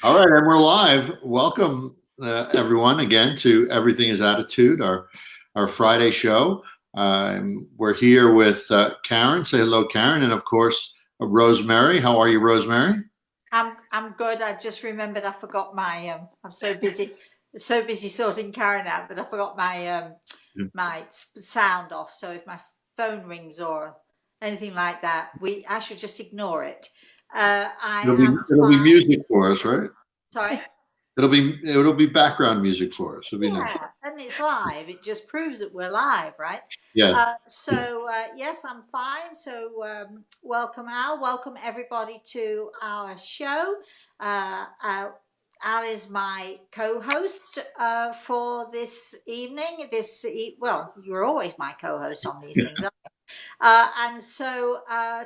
All right, and we're live. Welcome, everyone, again to Everything is Attitude, our Friday show. We're here with Karen. Say hello, Karen, and of course, Rosemary. How are you, Rosemary? I'm good. I just remembered I forgot my I'm so busy sorting Karen out that I forgot my sound off. So if my phone rings or anything like that, we I should just ignore it. I am It'll be fine. music for us, right? Sorry. It'll be background music for us. It'll be nice. Yeah, and it's live. It just proves that we're live, right? Yes. Yes, I'm fine. Welcome, Al. Welcome everybody to our show. Al is my co-host for this evening. Well, you're always my co-host on these things.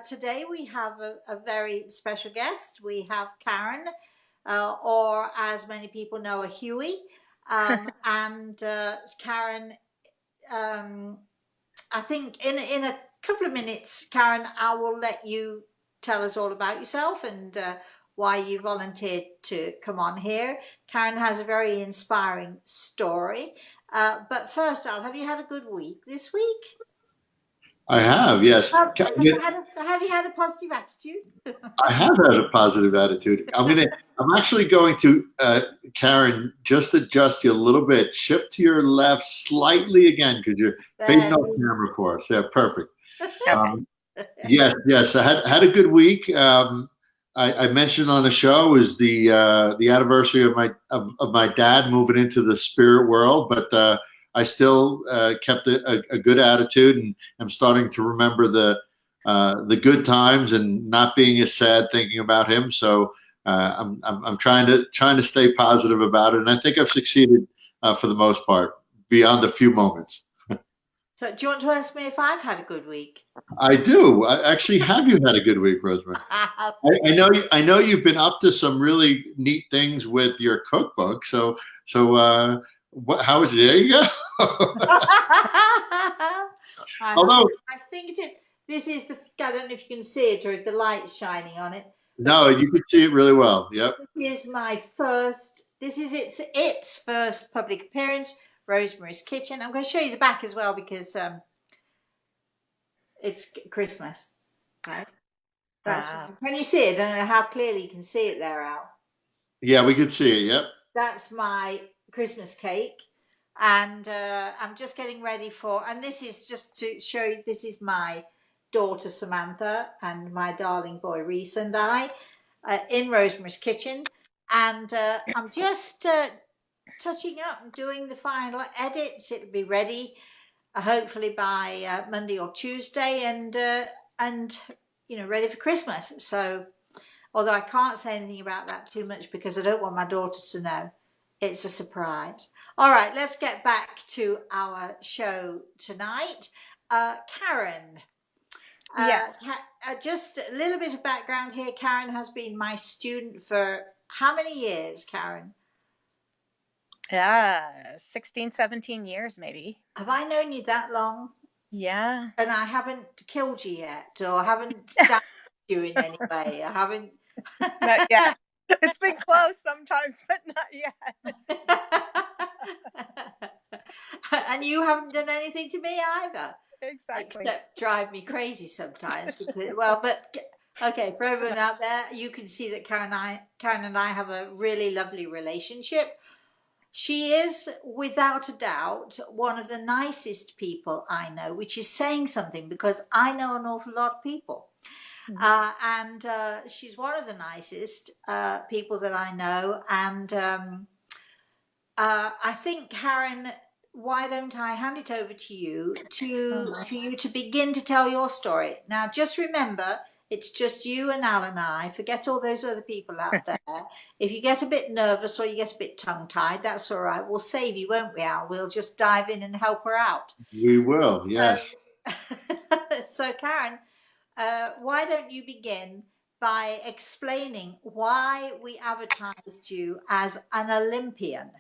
Today we have a very special guest. We have Karen, or as many people know, a Huey. Karen, um, I think in a couple of minutes, Karen, I will let you tell us all about yourself and why you volunteered to come on here. Karen has a very inspiring story. But first, Al, have you had a good week this week? I have, yes. Have you had a positive attitude? I have had a positive attitude. I'm actually going to, Karen, just adjust you a little bit. Shift to your left slightly again because you're facing There off you camera for us. Yeah, perfect. Okay. Um, yes. I had a good week. I mentioned on the show is the anniversary of my dad moving into the spirit world, but I still kept a good attitude, and I'm starting to remember the good times and not being as sad thinking about him. So I'm trying to stay positive about it, and I think I've succeeded for the most part, beyond a few moments. So, do you want to ask me if I've had a good week? I do. Actually, have you had a good week, Rosemary? I know you've been up to some really neat things with your cookbook. How is it? There you go. I have Although my fingertip. This is the. I don't know if you can see it or if the light's shining on it, but no, you can see it really well. Yep. this is my first. This is its first public appearance. Rosemary's Kitchen. I'm going to show you the back as well because it's Christmas, right? That's. Wow. Can you see it? I don't know how clearly you can see it there, Al. Yeah, we can see it. Yep. That's my Christmas cake. And I'm just getting ready for, and this is just to show you, this is my daughter Samantha and my darling boy Reese and I in Rosemary's Kitchen. And I'm just touching up and doing the final edits. It'll be ready hopefully by Monday or Tuesday and ready for Christmas. So although I can't say anything about that too much because I don't want my daughter to know. It's a surprise. All right, let's get back to our show tonight. Karen, Yes. just a little bit of background here. Karen has been my student for how many years, Karen? Yeah. 16, 17 years maybe. Have I known you that long? Yeah. And I haven't killed you yet, or haven't damaged you in any way. I haven't. Not yet. It's been close sometimes, but not yet. And you haven't done anything to me either, Exactly. except drive me crazy sometimes. But okay, for everyone out there, you can see that Karen and I have a really lovely relationship. She is, without a doubt, one of the nicest people I know, which is saying something because I know an awful lot of people. And she's one of the nicest people that I know. And I think, Karen, why don't I hand it over to you for you to begin to tell your story? Now, just remember, it's just you and Al and I. Forget all those other people out there. If you get a bit nervous or you get a bit tongue-tied, that's all right. We'll save you, won't we, Al? We'll just dive in and help her out. We will. So, Yes. so Karen, why don't you begin by explaining why we advertised you as an Olympian?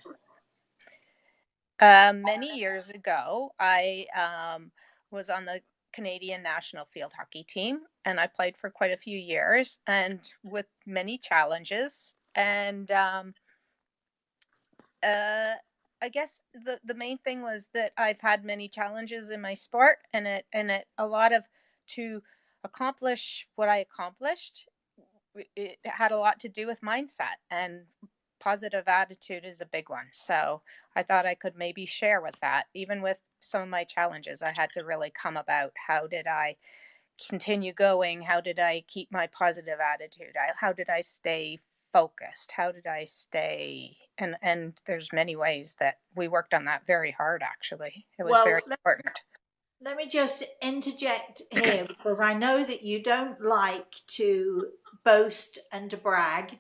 Many years ago, I was on the Canadian national field hockey team, and I played for quite a few years, and with many challenges. And I guess the main thing was that I've had many challenges in my sport, and it a lot of to accomplish what I accomplished. It had a lot to do with mindset, and positive attitude is a big one. So I thought I could maybe share with that. Even with some of my challenges, I had to really come about how did I continue going? How did I keep my positive attitude? How did I stay focused? How did I stay? And there's many ways that we worked on that very hard. Actually, it was very Well, important. let me just interject here, because I know that you don't like to boast and to brag,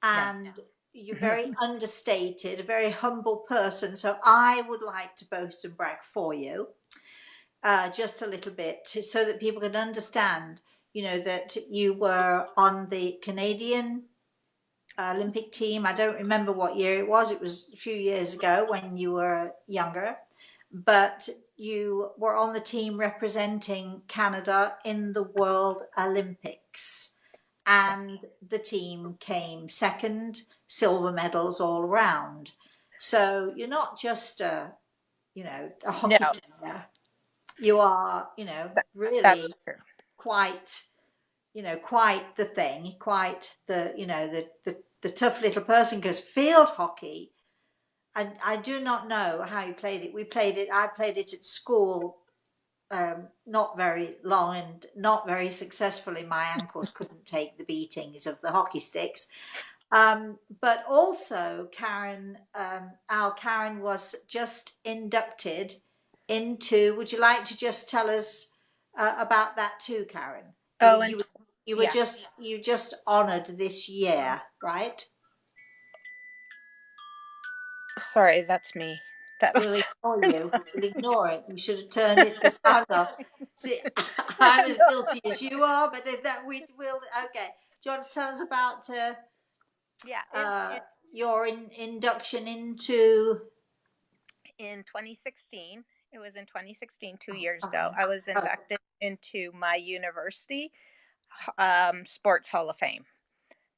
and you're very understated, a very humble person. So I would like to boast and brag for you, just a little bit, so that people can understand, that you were on the Canadian Olympic team. I don't remember what year it was. It was a few years ago when you were younger, but you were on the team representing Canada in the World Olympics, and the team came second, silver medals all around. So you're not just a hockey No, player. You are, really that's true. quite, quite the thing, quite the, the tough little person. Because field hockey, I do not know how you played it. I played it at school, not very long and not very successfully. My ankles couldn't take the beatings of the hockey sticks. But also, Karen was just inducted into. Would you like to just tell us about that too, Karen? Oh, and You were yeah. just honoured this year, right? Sorry, that's me. That We'll ignore you. We'll ignore it. You should have turned the sound off. See, I'm as guilty as you are, but that we will. Okay. Do you want to tell us about yeah. your induction into? In 2016, it was in 2016, 2 years ago, I was inducted into my university sports hall of fame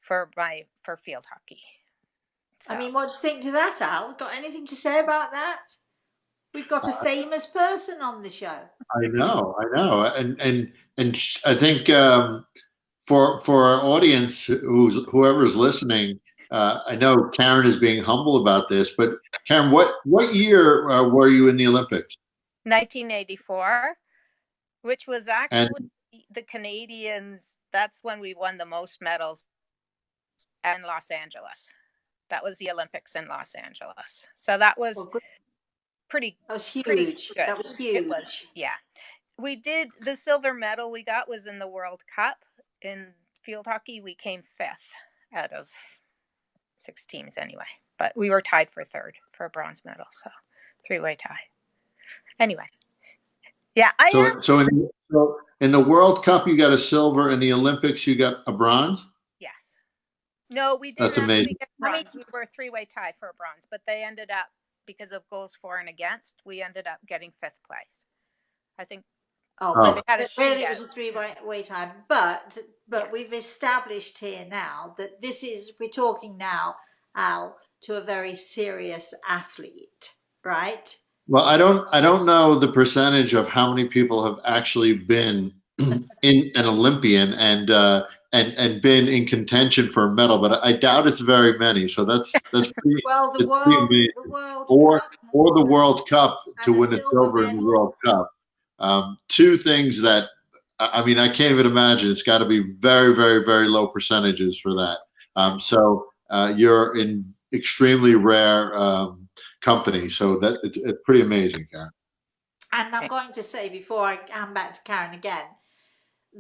for field hockey. So, I mean, what do you think to that, Al? Got anything to say about that? We've got a famous person on the show. I know, and I think for our audience, whoever's listening, I know Karen is being humble about this, but Karen, what year were you in the Olympics? 1984, which was And actually the Canadians. That's when we won the most medals in Los Angeles. That was the Olympics in Los Angeles. So that was pretty. That was Pretty huge. good. That was huge. It was, yeah. We did the silver medal we got was in the World Cup in field hockey. We came fifth out of 6 teams anyway, but we were tied for third for a bronze medal. So 3-way tie. Anyway, yeah, so in the World Cup you got a silver, in the Olympics you got a bronze. Yes. No, we That's didn't amazing. actually get bronze. We were a 3-way tie for a bronze, but they ended up, because of goals for and against, we ended up getting 5th place. I think. But had a really, it was a 3-way time. But we've established here now that we're talking now, Al, to a very serious athlete, right? Well, I don't know the percentage of how many people have actually been in an Olympian and been in contention for a medal, but I doubt it's very many. So that's pretty, well, the world or Cup the World Cup to win a silver in the World Cup. Two things that I mean, I can't even imagine. It's got to be very, very, very low percentages for that. So you're in extremely rare company. So that it's pretty amazing, Karen. And I'm going to say, before I come back to Karen again,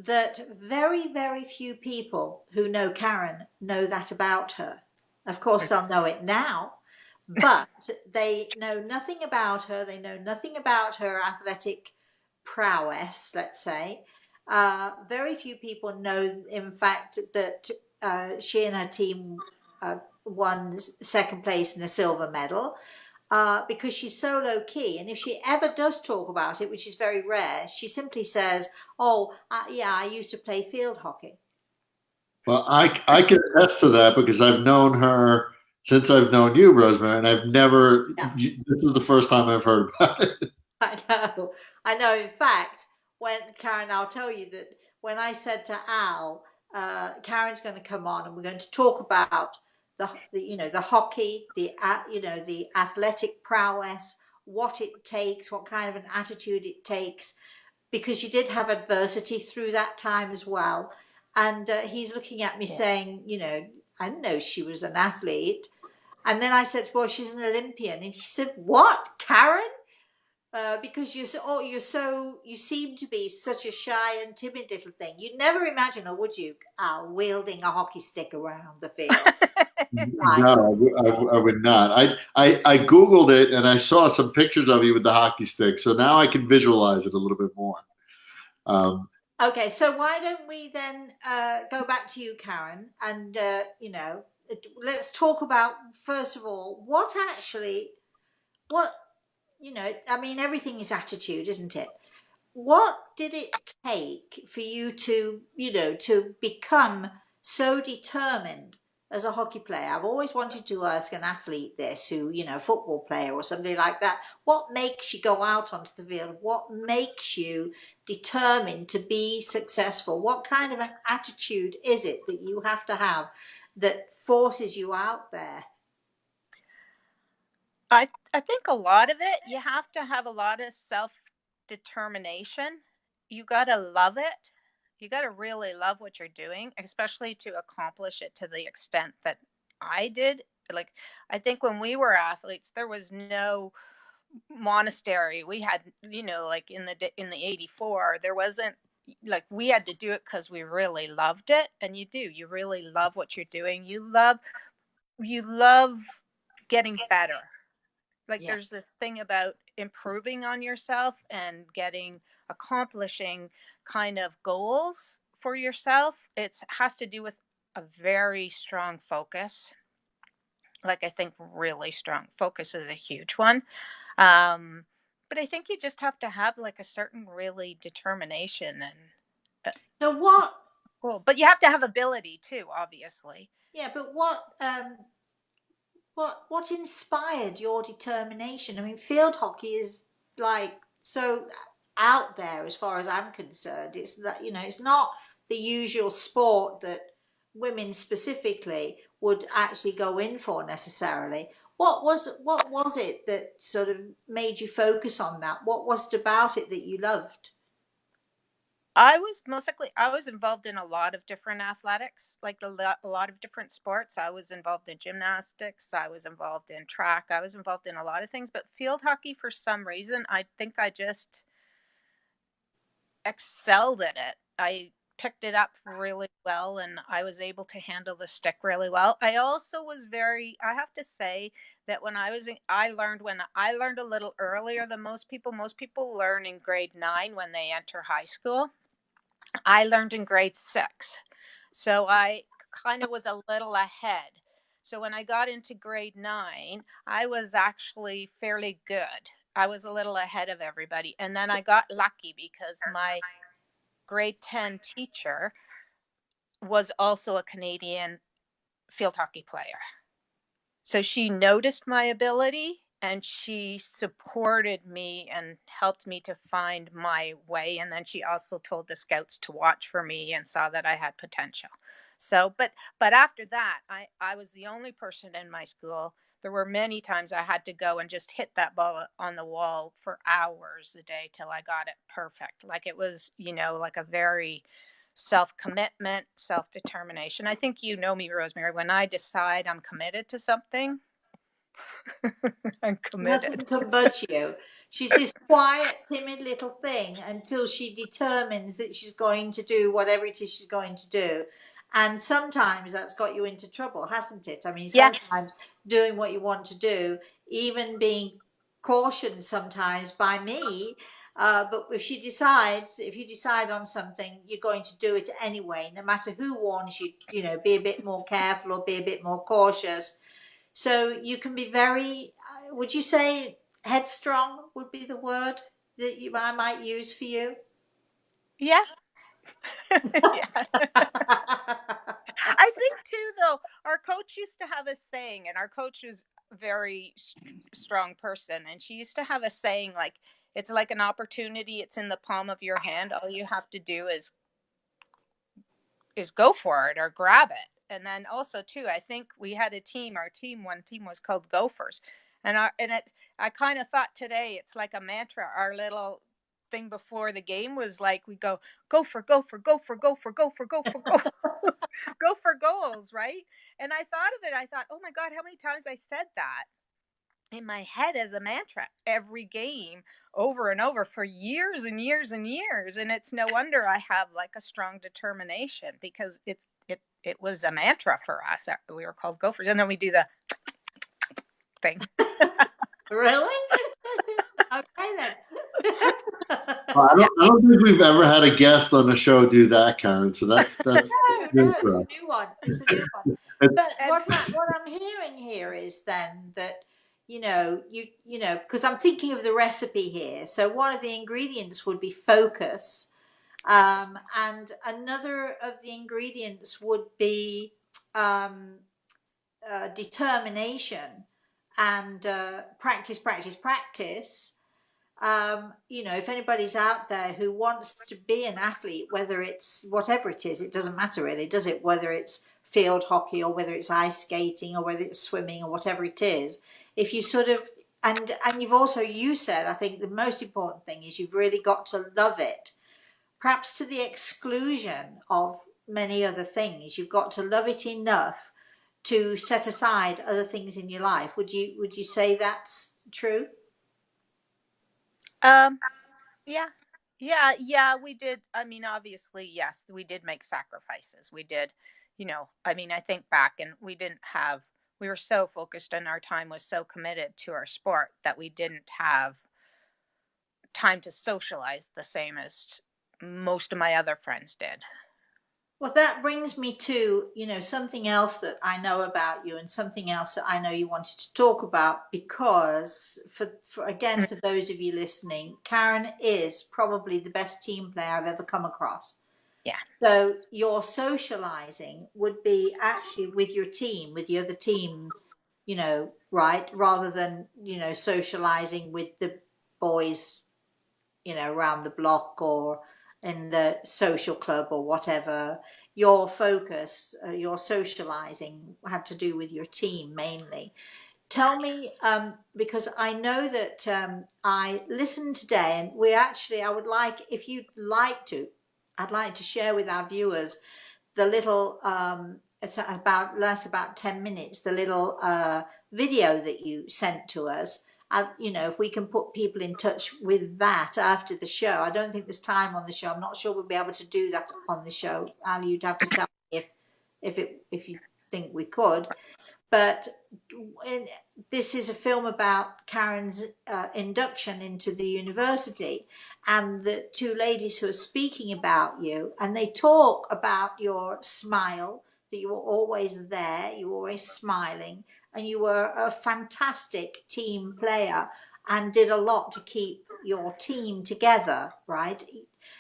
that very, very few people who know Karen know that about her. Of course, they'll know it now, but they know nothing about her. They know nothing about her athletic prowess, let's say. Very few people know, in fact, that she and her team won second place in a silver medal. Because she's so low key, and if she ever does talk about it, which is very rare, she simply says, "Oh, yeah, I used to play field hockey." Well, I can attest to that because I've known her since I've known you, Rosemary, and I've never. Yeah. This is the first time I've heard about it. I know. I know. In fact, when Karen, I'll tell you that when I said to Al, Karen's going to come on and we're going to talk about the hockey, the athletic prowess, what it takes, what kind of an attitude it takes, because you did have adversity through that time as well. And he's looking at me Yeah. saying, I didn't know she was an athlete. And then I said, well, she's an Olympian. And he said, what, Karen? Because you seem to be such a shy and timid little thing. You'd never imagine, or would you, Al, wielding a hockey stick around the field? Like, No, I would not. I Googled it and I saw some pictures of you with the hockey stick, so now I can visualize it a little bit more. okay, so why don't we then go back to you, Karen, and let's talk about first of all what I mean, everything is attitude, isn't it? What did it take for you to become so determined as a hockey player? I've always wanted to ask an athlete this, who, football player or somebody like that. What makes you go out onto the field? What makes you determined to be successful? What kind of an attitude is it that you have to have that forces you out there? I think a lot of it, you have to have a lot of self determination. You got to love it. You got to really love what you're doing, especially to accomplish it to the extent that I did. Like, I think when we were athletes, there was no monastery. We had, like in the 84, there wasn't, like, we had to do it because we really loved it. And you really love what you're doing. You love getting better. Like, Yeah. there's this thing about improving on yourself and accomplishing kind of goals for yourself. It has to do with a very strong focus. Like, I think really strong focus is a huge one. um but I think you just have to have like a certain really determination and So what? well, but you have to have ability too, obviously. Yeah, but what inspired your determination? I mean, field hockey is like so out there as far as I'm concerned. It's that it's not the usual sport that women specifically would actually go in for necessarily. What was it that sort of made you focus on that? What was it about it that you loved? I was involved in a lot of different athletics, like a lot of different sports. I was involved in gymnastics, I was involved in track, I was involved in a lot of things, but field hockey, for some reason, I think I just excelled at it. I picked it up really well and I was able to handle the stick really well. I also was I have to say that when I learned a little earlier than most people. Most people learn in grade 9 when they enter high school. I learned in grade 6. So I kind of was a little ahead. So when I got into grade 9, I was actually fairly good. I was a little ahead of everybody. And then I got lucky because my grade 10 teacher was also a Canadian field hockey player. So she noticed my ability and she supported me and helped me to find my way. And then she also told the scouts to watch for me and saw that I had potential. So, but after that, I was the only person in my school. There were many times I had to go and just hit that ball on the wall for hours a day till I got it perfect. Like, it was, like a very self commitment, self determination. I think you know me, Rosemary. When I decide I'm committed to something, I'm committed. Nothing can budge you. She's this quiet, timid little thing until she determines that she's going to do whatever it is she's going to do. And sometimes that's got you into trouble, hasn't it? I mean, Yes. sometimes doing what you want to do, even being cautioned sometimes by me. But if you decide on something, you're going to do it anyway, no matter who warns you, be a bit more careful or be a bit more cautious. So you can be very, would you say headstrong would be the word that I might use for you? Yeah. Yeah. I think too, though, our coach used to have a saying, and our coach was a very strong person, and she used to have a saying like, it's like an opportunity, it's in the palm of your hand. All you have to do is go for it or grab it. And then also too, I think we had a team. One team was called Gophers, I kind of thought today it's like a mantra. Our little thing before the game was like we go for go for go for go for go for go for go go for goals, right? And I thought of it. I thought, oh my God, how many times I said that in my head as a mantra every game over and over for years and years and years. And it's no wonder I have like a strong determination, because it was a mantra for us. We were called Gophers, and then we do the thing. Really? Okay then. Well, I don't think we've ever had a guest on the show do that, Karen. So that's No, it's a new one. It's a new one. But what I'm hearing here is then that you know because I'm thinking of the recipe here. So one of the ingredients would be focus, and another of the ingredients would be um, determination and practice, practice, practice. If anybody's out there who wants to be an athlete, whether it's whatever it is, it doesn't matter really, does it? Whether it's field hockey or whether it's ice skating or whether it's swimming or whatever it is, if you sort of and you've also you said, I think the most important thing is you've really got to love it, perhaps to the exclusion of many other things. You've got to love it enough to set aside other things in your life. Would you say that's true? Um, yeah, yeah, we did. I mean, obviously, yes, we did make sacrifices. We did, I mean, I think back, and we were so focused, and our time was so committed to our sport that we didn't have time to socialize the same as most of my other friends did. Well, that brings me to, something else that I know about you and something else that I know you wanted to talk about because for those of you listening, Karen is probably the best team player I've ever come across. Yeah. So your socializing would be actually with your team, with the other team, right? Rather than, socializing with the boys, around the block or in the social club or whatever. Your focus, your socializing had to do with your team mainly. Tell me, because I know that I listened today, and I would like, if you'd like to, I'd like to share with our viewers the little, it's lasts about 10 minutes, the little video that you sent to us. If we can put people in touch with that after the show. I don't think there's time on the show. I'm not sure we'll be able to do that on the show. Ali, you'd have to tell me if you think we could. But this is a film about Karen's induction into the university, and the two ladies who are speaking about you, and they talk about your smile, that you were always there, you were always smiling, and you were a fantastic team player and did a lot to keep your team together, right?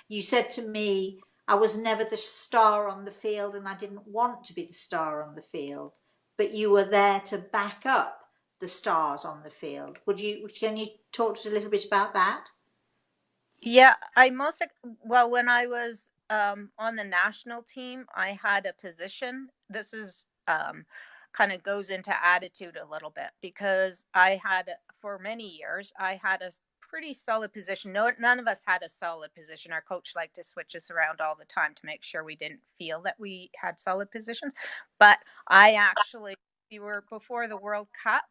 You said to me, I was never the star on the field and I didn't want to be the star on the field, but you were there to back up the stars on the field. Can you talk to us a little bit about that? Yeah, when I was on the national team, I had a position. This is kind of goes into attitude a little bit, because for many years, I had a pretty solid position. No, none of us had a solid position. Our coach liked to switch us around all the time to make sure we didn't feel that we had solid positions. But we were before the World Cup.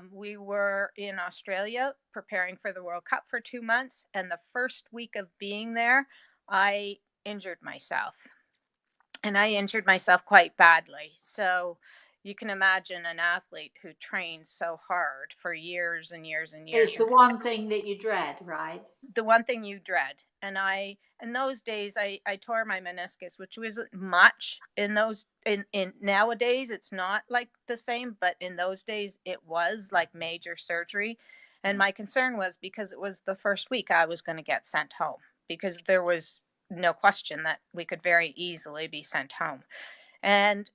We were in Australia preparing for the World Cup for 2 months. And the first week of being there, I injured myself. And I injured myself quite badly. So you can imagine an athlete who trains so hard for years and years and years. It's the one thing that you dread, right? The one thing you dread. And in those days, I tore my meniscus, which wasn't much in nowadays, it's not like the same, but in those days it was like major surgery. And my concern was, because it was the first week, I was going to get sent home, because there was no question that we could very easily be sent home. And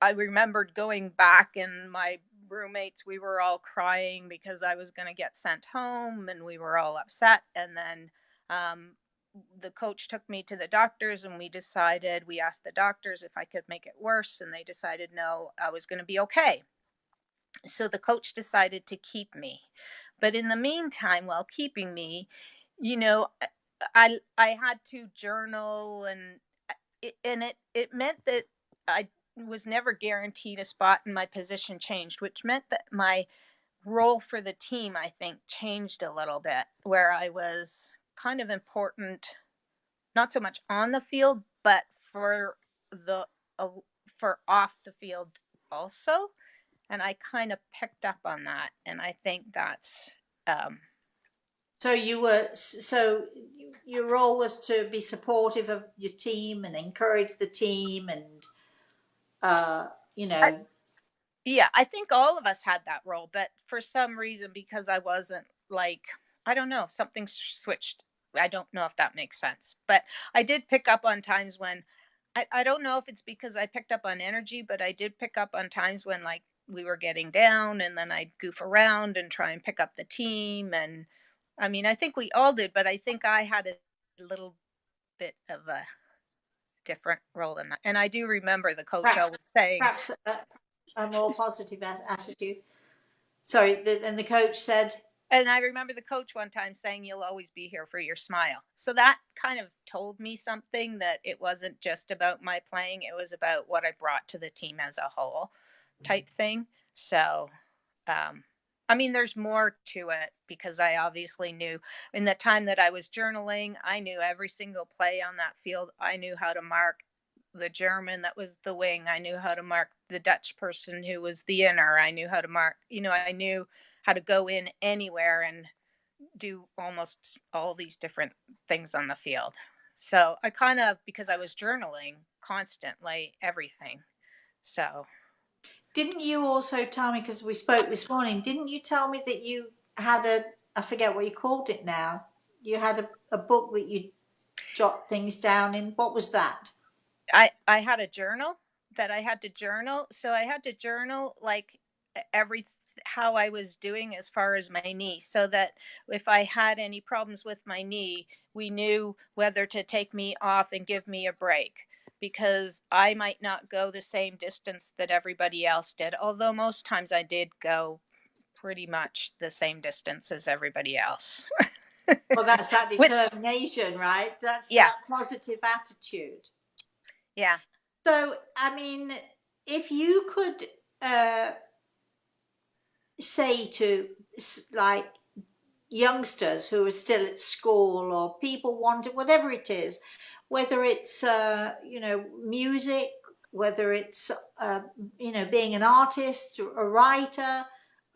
I remembered going back, and my roommates, we were all crying because I was going to get sent home, and we were all upset. And then the coach took me to the doctors, and we asked the doctors if I could make it worse, and they decided no, I was going to be okay. So the coach decided to keep me. But in the meantime, while keeping me, you know, I had to journal, and it meant that I was never guaranteed a spot, and my position changed, which meant that my role for the team, I think, changed a little bit, where I was kind of important, not so much on the field, but for the uh, for off the field also. And I kind of picked up on that, and I think that's um, So your role was to be supportive of your team and encourage the team, and uh, you I, know, yeah, I think all of us had that role, but for some reason, because I wasn't like, I don't know, something switched. I don't know if that makes sense, but I did pick up on times when I don't know if it's because I picked up on energy, but I did pick up on times when like we were getting down, and then I'd goof around and try and pick up the team. And I mean, I think we all did, but I think I had a little bit of a different role in that. And I do remember the coach perhaps always saying, perhaps a more positive attitude. Sorry, and the coach said, and I remember the coach one time saying, "You'll always be here for your smile." So that kind of told me something, that it wasn't just about my playing, it was about what I brought to the team as a whole type thing. So, um, I mean, there's more to it, because I obviously knew in the time that I was journaling, I knew every single play on that field. I knew how to mark the German that was the wing. I knew how to mark the Dutch person who was the inner. I knew how to mark, I knew how to go in anywhere and do almost all these different things on the field. So I kind of, because I was journaling constantly, everything. So didn't you also tell me, because we spoke this morning, didn't you tell me that you had I forget what you called it now, you had a book that you jot things down in? What was that? I had a journal that I had to journal. So I had to journal like every how I was doing as far as my knee, so that if I had any problems with my knee, we knew whether to take me off and give me a break, because I might not go the same distance that everybody else did, although most times I did go pretty much the same distance as everybody else. Well, that's that With determination, right? That's yeah, that positive attitude. yeah. So, I mean, if you could uh, say to like youngsters who are still at school, or people wanting whatever it is, whether it's music, whether it's being an artist, a writer,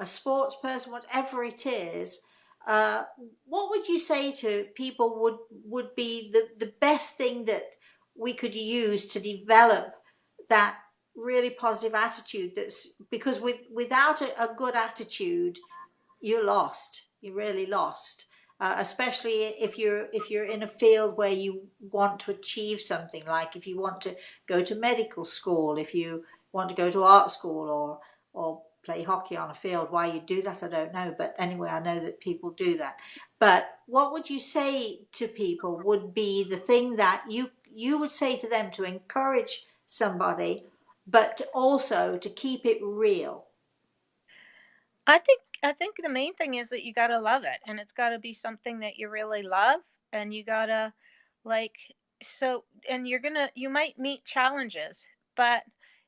a sports person, whatever it is, uh, what would you say to people would be the best thing that we could use to develop that really positive attitude? That's because without a good attitude, you're lost. You're really lost. Especially if you're in a field where you want to achieve something, like if you want to go to medical school, if you want to go to art school, or play hockey on a field. Why you do that, I don't know, but anyway, I know that people do that. But what would you say to people would be the thing that you would say to them to encourage somebody, but also to keep it real? I think the main thing is that you got to love it, and it's got to be something that you really love, and you got to like so and you might meet challenges, but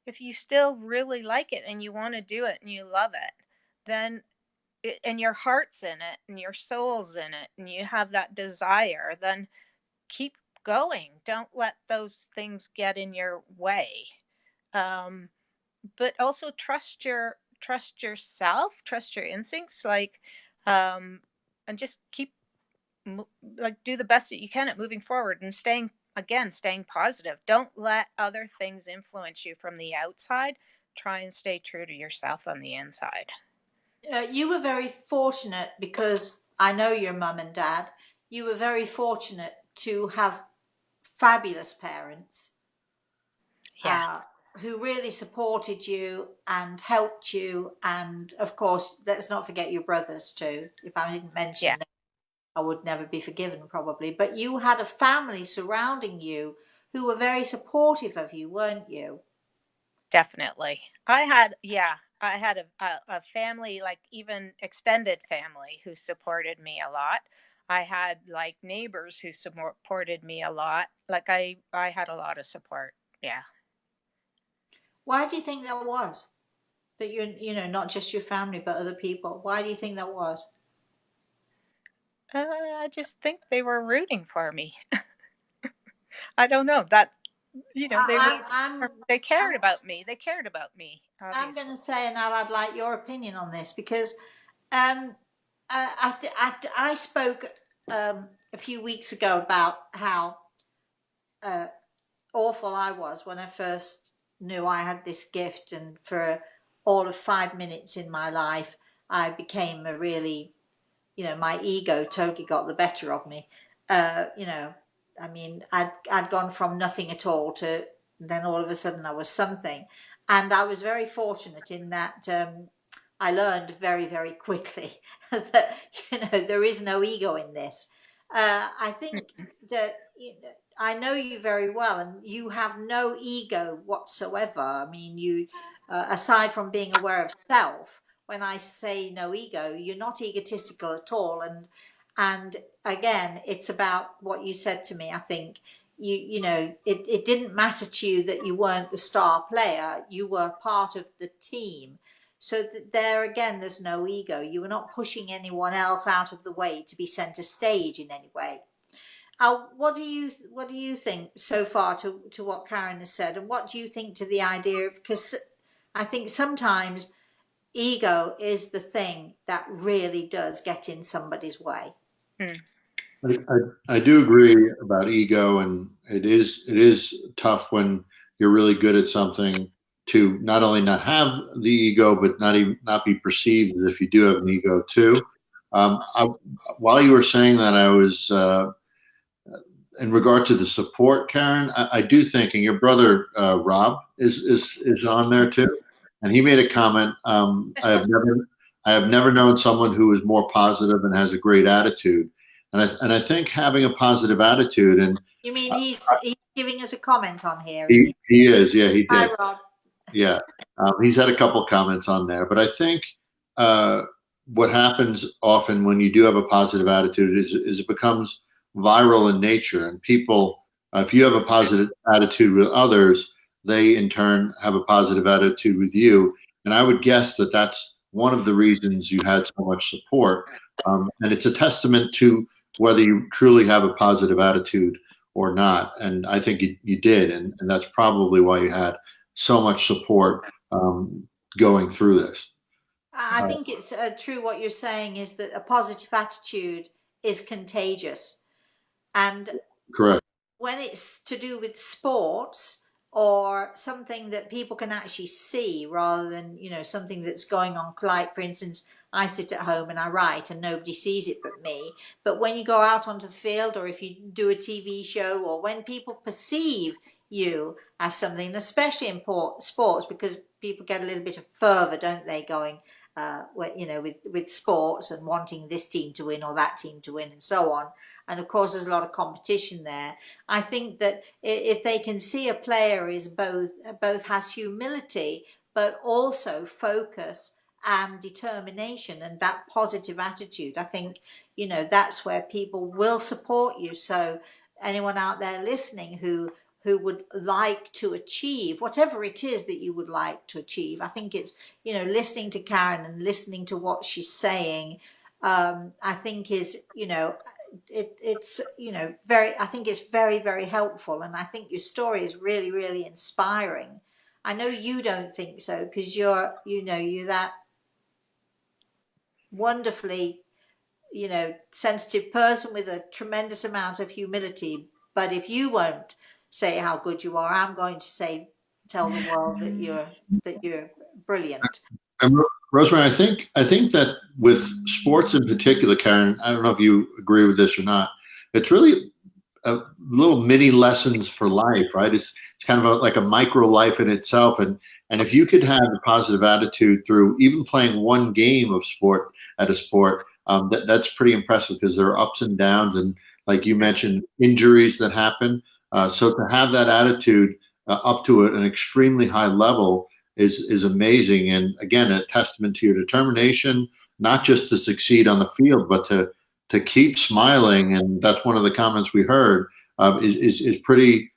if you still really like it and you want to do it and you love it, then and your heart's in it and your soul's in it and you have that desire, then keep going. Don't let those things get in your way. Um but also trust yourself, trust your instincts, um and just keep like do the best that you can at moving forward and staying positive. Don't let other things influence you from the outside. Try and stay true to yourself on the inside. You were very fortunate, because I know your mum and dad. You were very fortunate to have fabulous parents. Yeah. who really supported you and helped you. And of course, let's not forget your brothers too. If I didn't mention Yeah. them, I would never be forgiven probably. But you had a family surrounding you who were very supportive of you, weren't you? Definitely. I had a family, like even extended family, who supported me a lot. I had like neighbors who supported me a lot. Like I had a lot of support. Yeah. Why do you think that was? That not just your family, but other people. Why do you think that was? I just think they were rooting for me. I don't know that, they were, I, I'm, they I'm, cared about me. They cared about me, I'm going obviously. to say, and I'd like your opinion on this because um, I spoke a few weeks ago about how uh, awful I was when I first knew I had this gift, and for all of 5 minutes in my life, I became a really, my ego totally got the better of me. You know, I mean, I'd gone from nothing at all to then all of a sudden I was something, and I was very fortunate in that I learned very very quickly that there is no ego in this. I think that I know you very well, and you have no ego whatsoever. I mean, you aside from being aware of self, when I say no ego, you're not egotistical at all. And again, it's about what you said to me. I think it didn't matter to you that you weren't the star player. You were part of the team. So there again, there's no ego. You were not pushing anyone else out of the way to be center stage in any way. What do you think so far to what Karen has said, and what do you think to the idea of, because I think sometimes ego is the thing that really does get in somebody's way. Mm. I do agree about ego, and it is tough when you're really good at something to not only not have the ego, but not be perceived as if you do have an ego too. While you were saying that, I was in regard to the support, Karen. I do think, and your brother Rob is on there too, and he made a comment. I have never known someone who is more positive and has a great attitude, and I think having a positive attitude, and You mean he's giving us a comment on here, is he? he is, yeah, he Hi, did. Rob. Yeah, he's had a couple comments on there, but I think uh, what happens often when you do have a positive attitude is it becomes viral in nature, and people, if you have a positive attitude with others, they in turn have a positive attitude with you, and I would guess that that's one of the reasons you had so much support, and it's a testament to whether you truly have a positive attitude or not, and I think you did, and that's probably why you had so much support going through this. I think it's true what you're saying is that a positive attitude is contagious. And Correct. when it's to do with sports or something that people can actually see rather than something that's going on, like for instance I sit at home and I write and nobody sees it but me, but when you go out onto the field or if you do a TV show or when people perceive you as something, especially in sports, because people get a little bit of fervor, don't they, going with sports and wanting this team to win or that team to win and so on. And of course there's a lot of competition there. I think that if they can see a player is both has humility but also focus and determination and that positive attitude, I think that's where people will support you. So anyone out there listening who would like to achieve whatever it is that you would like to achieve, I think it's listening to Karen and listening to what she's saying, I think is it's very, I think it's very very helpful, and I think your story is really really inspiring. I know you don't think so because you're that wonderfully sensitive person with a tremendous amount of humility, but if you won't say how good you are, I'm going to tell the world that you're brilliant. And Rosemary, I think that with sports in particular, Karen, I don't know if you agree with this or not. It's really a little mini lessons for life, right? It's kind of like a micro life in itself. And if you could have a positive attitude through even playing one game of sport at a sport, that's pretty impressive because there are ups and downs, and like you mentioned, injuries that happen. So to have that attitude up to an extremely high level is amazing, and again, a testament to your determination, not just to succeed on the field, but to keep smiling. And that's one of the comments we heard is pretty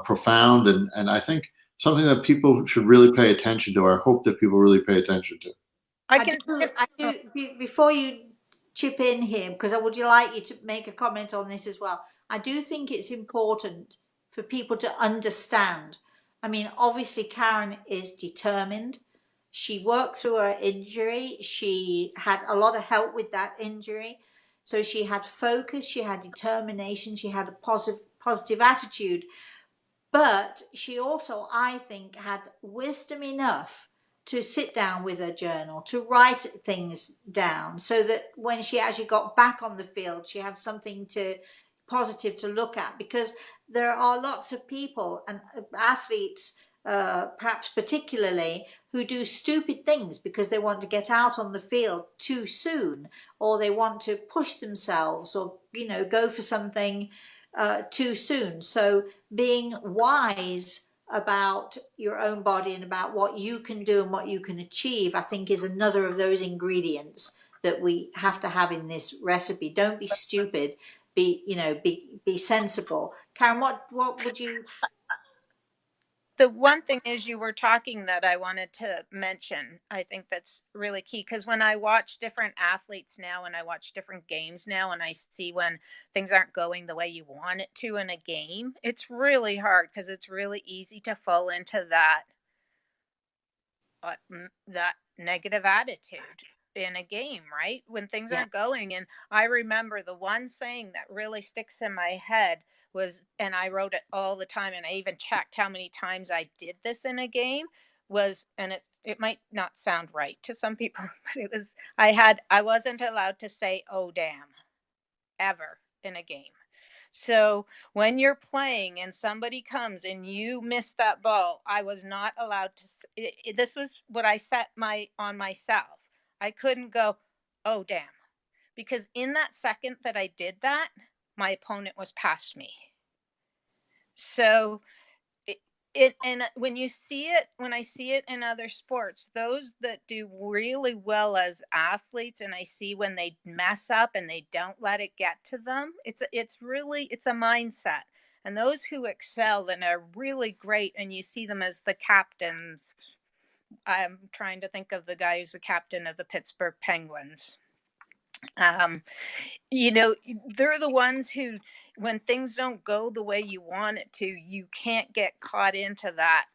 profound, and I think something that people should really pay attention to. I hope that people really pay attention to. Before you chip in here, because I would like you to make a comment on this as well. I do think it's important for people to understand. I mean, obviously, Karen is determined. She worked through her injury. She had a lot of help with that injury. So she had focus, she had determination, she had a positive attitude. But she also, I think, had wisdom enough to sit down with her journal, to write things down, so that when she actually got back on the field, she had something positive to look at. Because there are lots of people and athletes, perhaps particularly, who do stupid things because they want to get out on the field too soon, or they want to push themselves, or go for something too soon. So being wise about your own body and about what you can do and what you can achieve, I think, is another of those ingredients that we have to have in this recipe. Don't be stupid. Be sensible. Karen, what would you? The one thing is, you were talking that I wanted to mention. I think that's really key, because when I watch different athletes now, and I watch different games now, and I see when things aren't going the way you want it to in a game, it's really hard, because it's really easy to fall into that negative attitude in a game, right? When things aren't going. And I remember the one saying that really sticks in my head was, and I wrote it all the time, and I even checked how many times I did this in a game, was, and it might not sound right to some people, but it was, I wasn't allowed to say "oh damn" ever in a game. So when you're playing and somebody comes and you miss that ball, I was not allowed to. This was what I set on myself. I couldn't go, "oh damn," because in that second that I did that, my opponent was past me. So and when I see it in other sports, those that do really well as athletes, and I see when they mess up and they don't let it get to them, it's a mindset. And those who excel and are really great, and you see them as the captains. I'm trying to think of the guy who's the captain of the Pittsburgh Penguins. They're the ones who, when things don't go the way you want it to, you can't get caught into that.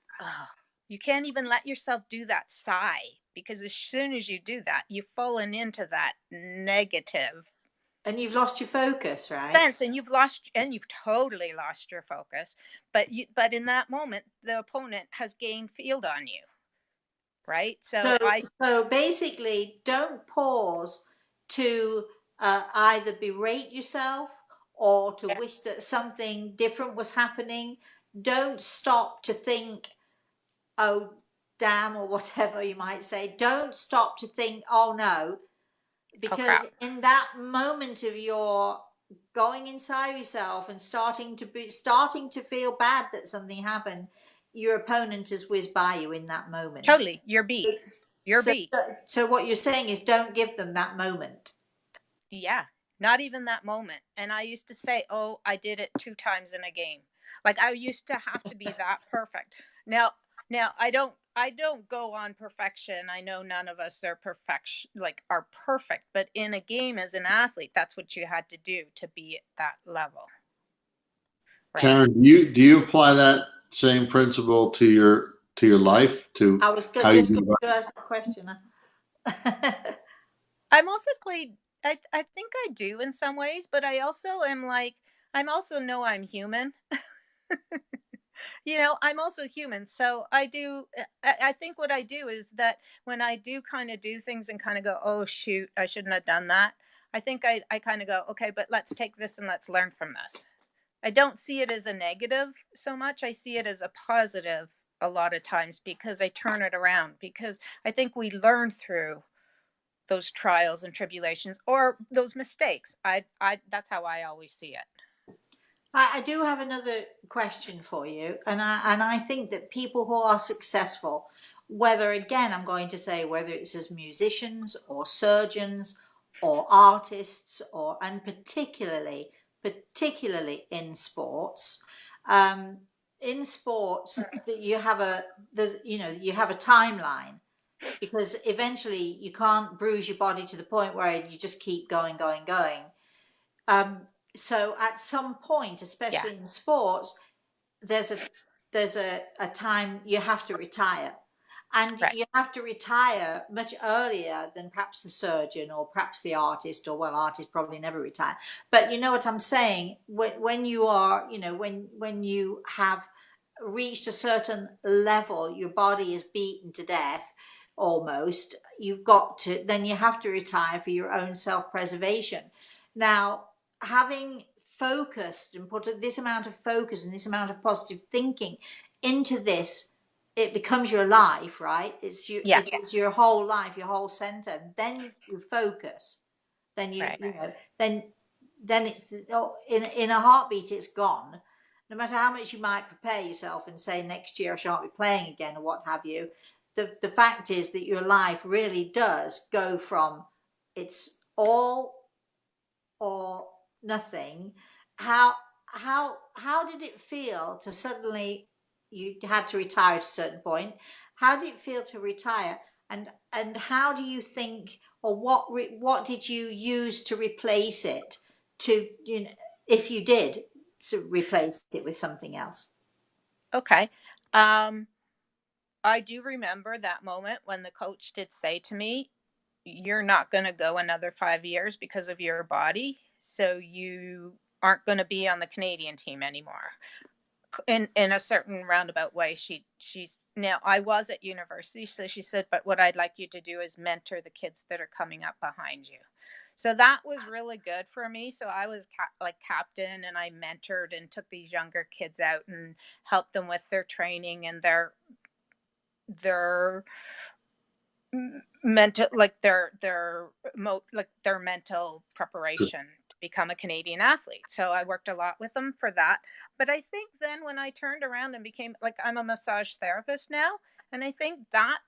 You can't even let yourself do that sigh, because as soon as you do that, you've fallen into that negative and you've lost your focus, right? sense, and you've totally lost your focus. But in that moment, the opponent has gained field on you, right? So basically, don't pause to either berate yourself or to wish that something different was happening. Don't stop to think, "oh damn," or whatever you might say. Don't stop to think, "oh no," because in that moment of your going inside yourself and starting to feel bad that something happened, your opponent has whizzed by you in that moment. Totally, you're beat. So what you're saying is, don't give them that moment. Yeah, not even that moment. And I used to say, "oh, I did it 2 times in a game." Like, I used to have to be that perfect. Now I don't go on perfection. I know none of us are perfect, but in a game as an athlete, that's what you had to do to be at that level. Right? Karen, do you apply that same principle to your life? I was just going to ask a question. I'm also I think I do in some ways, but I also know I'm human. I'm also human. So I think what I do is that when I do kind of do things and kind of go, "oh shoot, I shouldn't have done that," I think I kind of go, "okay, but let's take this and let's learn from this." I don't see it as a negative so much. I see it as a positive a lot of times, because I turn it around, because I think we learn through those trials and tribulations, or those mistakes. That's how I always see it. I do have another question for you, and I think that people who are successful, whether, again, I'm going to say, whether it's as musicians or surgeons or artists, or and particularly in sports, um, that you have you have a timeline, because eventually you can't bruise your body to the point where you just keep going. Um, so at some point, Yeah, especially in sports, there's a time you have to retire, and right. you have to retire much earlier than perhaps the surgeon or perhaps the artist, or, well, artists probably never retire, but you know what I'm saying. When you are, when you have reached a certain level, your body is beaten to death almost, then you have to retire for your own self-preservation. Now, having focused and put this amount of focus and this amount of positive thinking into this, it becomes your life, right? Yeah, It's your whole life, your whole center. Then you focus, then right. then it's, in a heartbeat, it's gone. No matter how much you might prepare yourself and say next year I shan't be playing again or what have you, the fact is that your life really does go from, it's all or nothing. How did it feel to suddenly, you had to retire at a certain point? How did it feel to retire? And how do you think, or what did you use to replace it, to, if you did, to replace it with something else? Okay. I do remember that moment when the coach did say to me, "You're not going to go another 5 years because of your body, so you aren't going to be on the Canadian team anymore." In a certain roundabout way, she's now, I was at university, so she said, "But what I'd like you to do is mentor the kids that are coming up behind you." So that was really good for me. So I was like captain, and I mentored and took these younger kids out and helped them with their training and their mental, like their mental preparation to become a Canadian athlete. So I worked a lot with them for that. But I think then when I turned around and became, like, I'm a massage therapist now, and I think that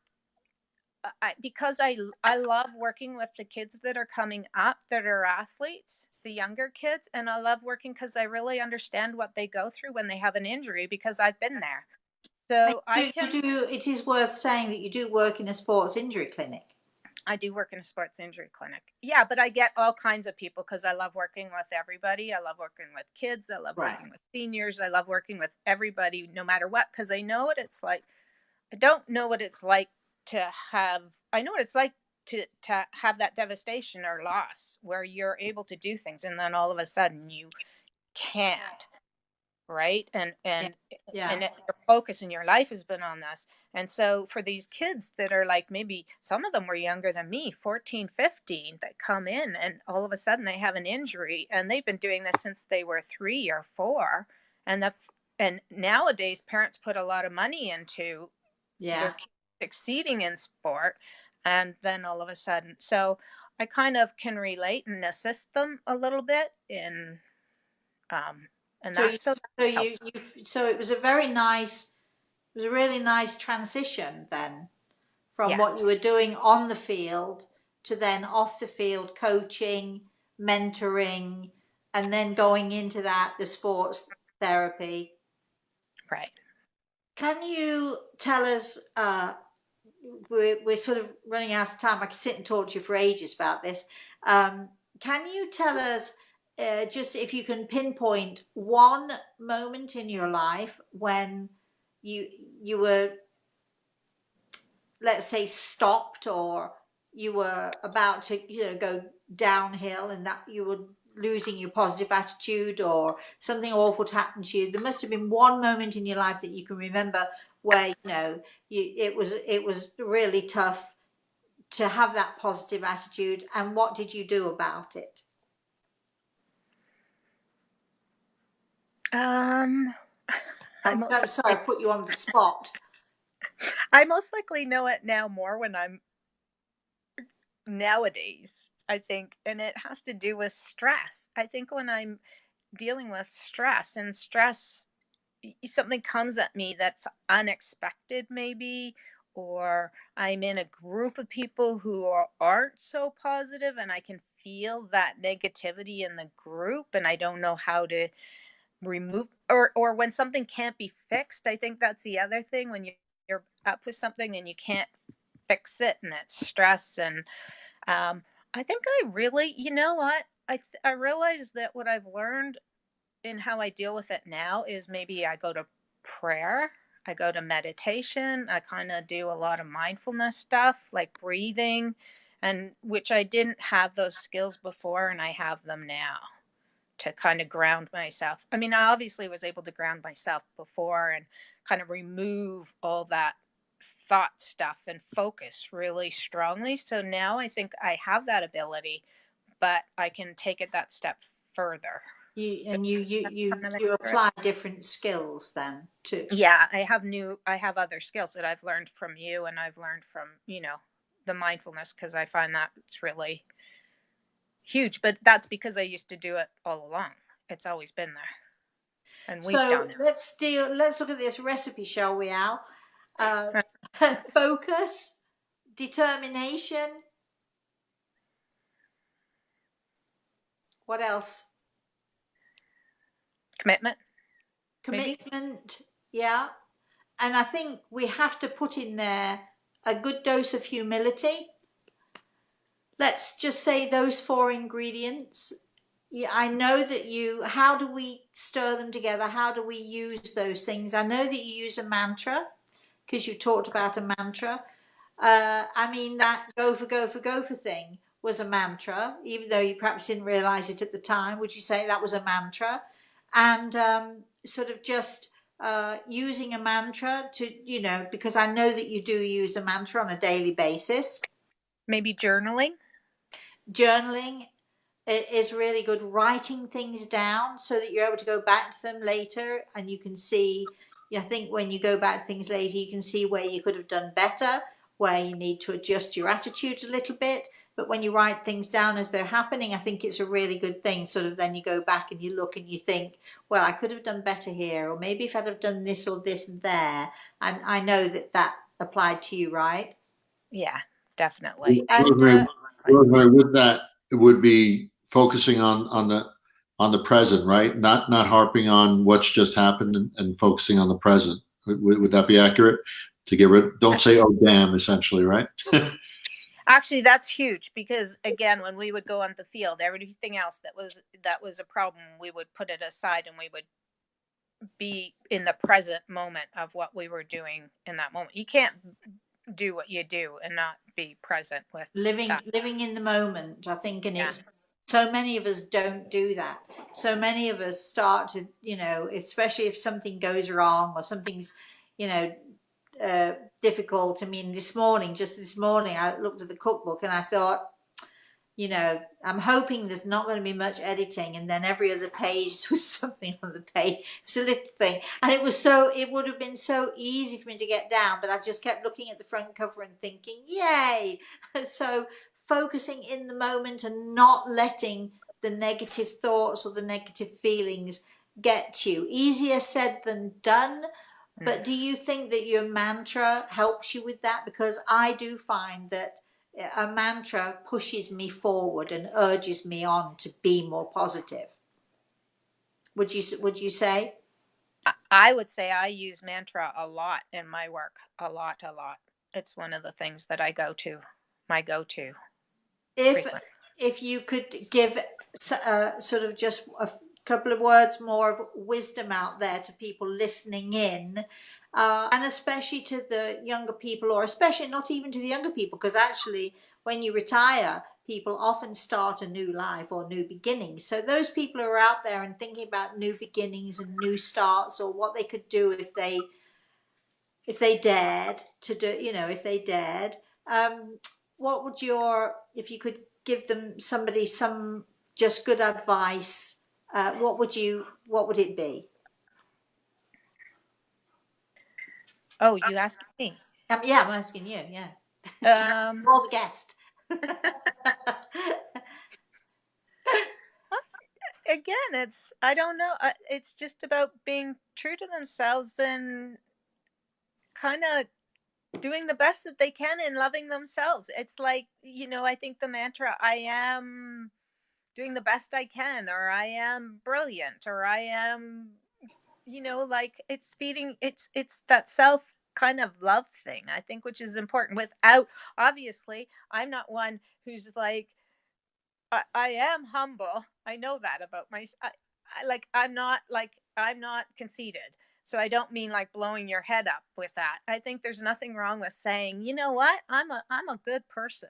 because I love working with the kids that are coming up that are athletes, the younger kids, and I love working because I really understand what they go through when they have an injury, because I've been there. So I can It is worth saying that you do work in a sports injury clinic. I do work in a sports injury clinic. Yeah, but I get all kinds of people because I love working with everybody. I love working with kids. I love Right. working with seniors. I love working with everybody, no matter what, because I know what it's like. I don't know what it's like to have, I know what it's like to have that devastation or loss where you're able to do things and then all of a sudden you can't, right? Yeah. And Yeah. your focus in your life has been on this. And so for these kids that are like, maybe some of them were younger than me, 14, 15, that come in and all of a sudden they have an injury, and they've been doing this since they were 3 or 4, and and nowadays parents put a lot of money into Yeah. their kids succeeding in sport, and then all of a sudden, so I kind of can relate and assist them a little bit in um and So you, that, so that so helps. so it was a very nice, it was a really nice transition then, from Yeah, what you were doing on the field to then off the field coaching, mentoring, and then going into the sports therapy. right. Can you tell us, we're sort of running out of time. I could sit and talk to you for ages about this. Can you tell us, just if you can pinpoint one moment in your life when you you were, let's say, stopped, or you were about to, go downhill, and that you were losing your positive attitude, or something awful happened to you? There must have been one moment in your life that you can remember where, it was really tough to have that positive attitude, and what did you do about it? Um, I I'm most sorry, I likely, put you on the spot. I most likely know it now more when I'm nowadays, I think, and it has to do with stress. I think when I'm dealing with stress, and stress, something comes at me that's unexpected, maybe, or I'm in a group of people who aren't so positive, and I can feel that negativity in the group, and I don't know how to remove, or when something can't be fixed. I think that's the other thing, when you're up with something and you can't fix it, and it's stress. And I think I really, you know what, I realize that what I've learned in how I deal with it now is maybe I go to prayer, I go to meditation, I kind of do a lot of mindfulness stuff like breathing, and which I didn't have those skills before, and I have them now to kind of ground myself. I mean, I obviously was able to ground myself before and kind of remove all that thought stuff and focus really strongly. So now I think I have that ability, but I can take it that step further. You Kind of you accurate. apply different skills then too. Yeah, I have other skills that I've learned from you, and I've learned from, the mindfulness, because I find that it's really huge. But that's because I used to do it all along. It's always been there, and we've So done it. let's look at this recipe, shall we, Al? Uh, focus, determination. What else? Commitment, maybe. Commitment. Yeah. And I think we have to put in there a good dose of humility. Let's just say those four ingredients. Yeah, I know that how do we stir them together? How do we use those things? I know that you use a mantra because you talked about a mantra. I mean, that go for thing was a mantra, even though you perhaps didn't realize it at the time. Would you say that was a mantra? And sort of just using a mantra to, because I know that you do use a mantra on a daily basis. Maybe journaling. Journaling is really good. Writing things down so that you're able to go back to them later, and you can see. I think when you go back to things later, you can see where you could have done better, where you need to adjust your attitude a little bit. But when you write things down as they're happening, I think it's a really good thing. Sort of then you go back and you look and you think, well, I could have done better here, or maybe if I'd have done this or this there. And I know that applied to you, right? Yeah, definitely. And Rosemary, with that, it would be focusing on the present, right? Not harping on what's just happened, and focusing on the present. Would that be accurate? To get rid, don't say "oh damn," essentially, right? Actually, that's huge, because again, when we would go on the field, everything else that was a problem, we would put it aside, and we would be in the present moment of what we were doing in that moment. You can't do what you do and not be present with that. living in the moment, I think. And Yeah. it's so many of us don't do that. So many of us start to, especially if something goes wrong or something's, you know difficult. I mean, just this morning I looked at the cookbook and I thought, I'm hoping there's not going to be much editing. And then every other page was something on the page. It was a little thing. And it would have been so easy for me to get down, but I just kept looking at the front cover and thinking, yay. So focusing in the moment and not letting the negative thoughts or the negative feelings get to you. Easier said than done. But do you think that your mantra helps you with that? Because I do find that a mantra pushes me forward and urges me on to be more positive. Would you say? I would say I use mantra a lot in my work. A lot, a lot. It's one of the things that I my go-to If frequent. if you could give sort of just a couple of words more of wisdom out there to people listening in, and especially to the younger people, or especially not even to the younger people, because actually when you retire, people often start a new life or new beginnings. So those people who are out there and thinking about new beginnings and new starts, or what they could do if they dared to do, if they dared, what would if you could give somebody some just good advice, what would it be? Oh, you asked me. Yeah, I'm asking you. Yeah, Um, you're the guest. Again, I don't know. It's just about being true to themselves and kind of doing the best that they can and loving themselves. It's like, I think the mantra, I am doing the best I can, or I am brilliant, or I am, like it's that self kind of love thing, I think, which is important. Without, obviously, I'm not one who's like, I am humble. I know that about myself. I'm not conceited. So I don't mean like blowing your head up with that. I think there's nothing wrong with saying, you know what, I'm a good person,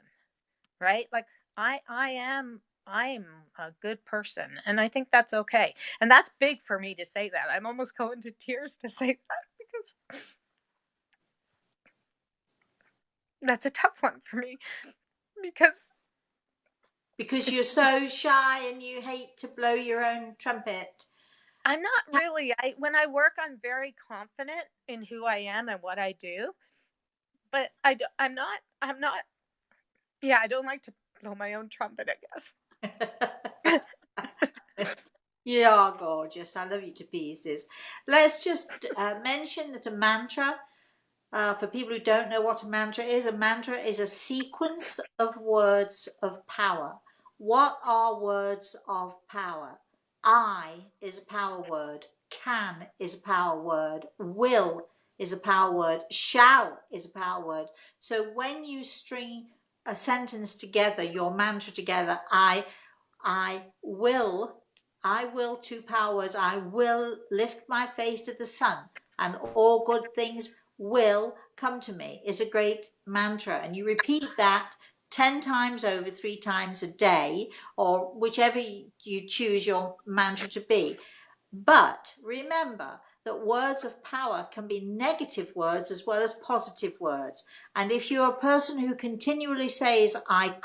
right? Like I'm a good person, and I think that's okay. And that's big for me to say that. I'm almost going to tears to say that because that's a tough one for me because Because you're so shy and you hate to blow your own trumpet. I'm not really. When I work, I'm very confident in who I am and what I do. But I'm not. I'm not. Yeah, I don't like to blow my own trumpet, I guess. You are gorgeous. I love you to pieces. Let's just mention that a mantra, for people who don't know what a mantra is a sequence of words of power. What are words of power? I is a power word. Can is a power word. Will is a power word. Shall is a power word. So when you string a sentence together, your mantra together, I will, two power words. I will lift my face to the sun, and all good things will come to me is a great mantra. And you repeat that 10 times over, 3 times a day, or whichever you choose your mantra to be. But remember that words of power can be negative words as well as positive words. And if you're a person who continually says, I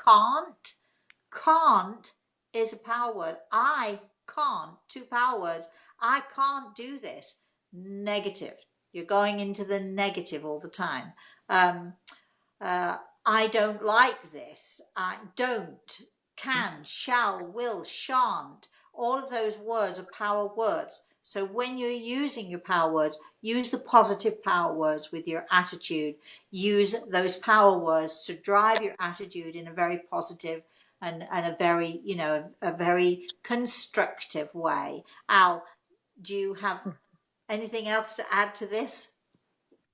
can't is a power word. I can't, 2 power words. I can't do this. Negative. You're going into the negative all the time. Um, I don't like this. I don't, can, shall, will, shan't. All of those words are power words. So when you're using your power words, use the positive power words with your attitude. Use those power words to drive your attitude in a very positive and a very, a very constructive way. Al, do you have anything else to add to this?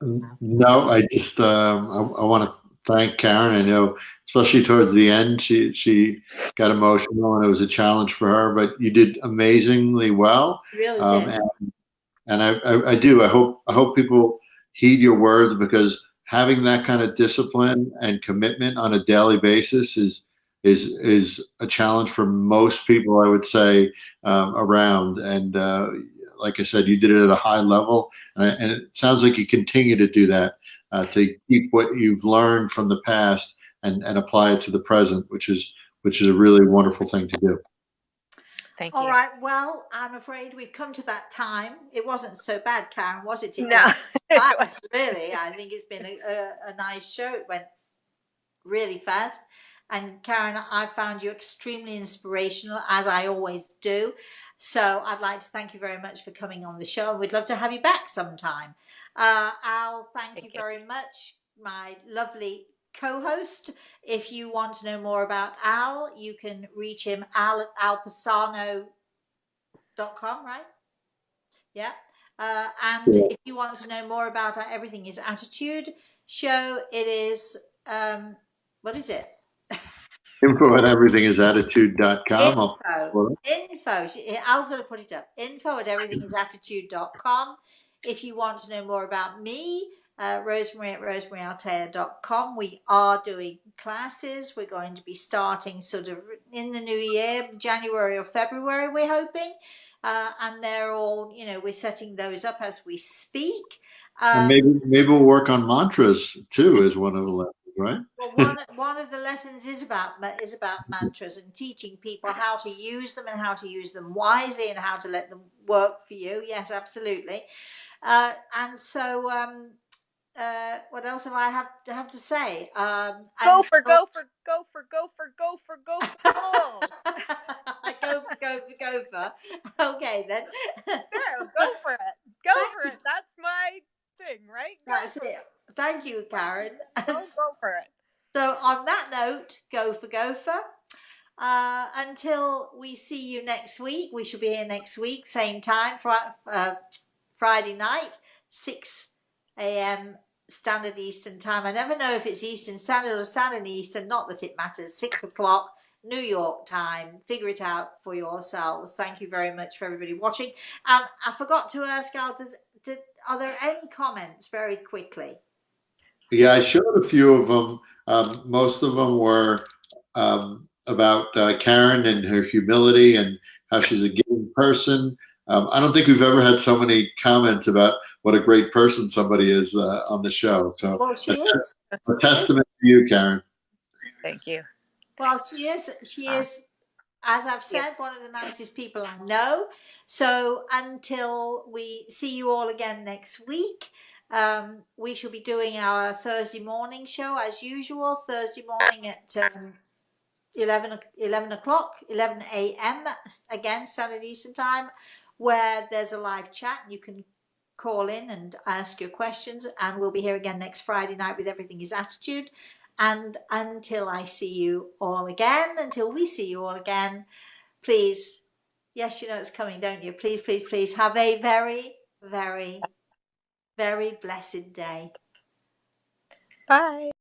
No, I just I want to thank Karen. I know, especially towards the end, she got emotional and it was a challenge for her, but you did amazingly well. You really Um, did. and I do. I hope people heed your words because having that kind of discipline and commitment on a daily basis is a challenge for most people. I would say around. And like I said, you did it at a high level, and it sounds like you continue to do that to keep what you've learned from the past and apply it to the present, which is a really wonderful thing to do. Thank All you. right. Well, I'm afraid we've come to that time. It wasn't so bad, Karen, was it? It No. went fast, really. I think it's been a nice show. It went really fast. And Karen, I found you extremely inspirational, as I always do. So I'd like to thank you very much for coming on the show. And we'd love to have you back sometime. Al, thank you Thank you. very much, my lovely co-host. If you want to know more about Al, you can reach him, Al at alpasano.com, right? Yeah. And Yeah. if you want to know more about our Everything is Attitude show, it is, what is it? Info at everythingisattitude.com. Info. Al's going to put it up. Info at everythingisattitude.com. If you want to know more about me, Rosemary at rosemaryantaltea.com. We are doing classes. We're going to be starting sort of in the new year, January or February, we're hoping. And they're all, we're setting those up as we speak. And maybe we'll work on mantras too as one of the lessons, right? Well, one of the lessons is about mantras and teaching people how to use them and how to use them wisely and how to let them work for you. Yes, absolutely. And so what else have to say? Go for goal. Go for. Okay then. Yeah, go for it. Go for it. That's my thing, right? That's it. Thank you, Karen. Go for it. So on that note, go for gopher. Until we see you next week, we should be here next week, same time, Friday night, 6 a.m. Standard Eastern Time. I never know if it's Eastern Standard or Standard Eastern, not that it matters. 6 o'clock, New York time. Figure it out for yourselves. Thank you very much for everybody watching. I forgot to ask Al, are there any comments very quickly? Yeah, I showed a few of them. Most of them were about Karen and her humility and how she's a giving person. I don't think we've ever had so many comments about what a great person somebody is on the show. So, Well, she is. a testament to you, Karen. Thank you. Well, she is. She is. As I've said, one of the nicest people I know. So until we see you all again next week, we shall be doing our Thursday morning show as usual. Thursday morning at 11 o'clock, 11 a.m. again, Standard Eastern Time, where there's a live chat. You can call in and ask your questions, and we'll be here again next Friday night with Everything is Attitude. And until I see you all again, until we see you all again, please, yes, you know it's coming, don't you? Please, please, please have a very, very, very blessed day. Bye.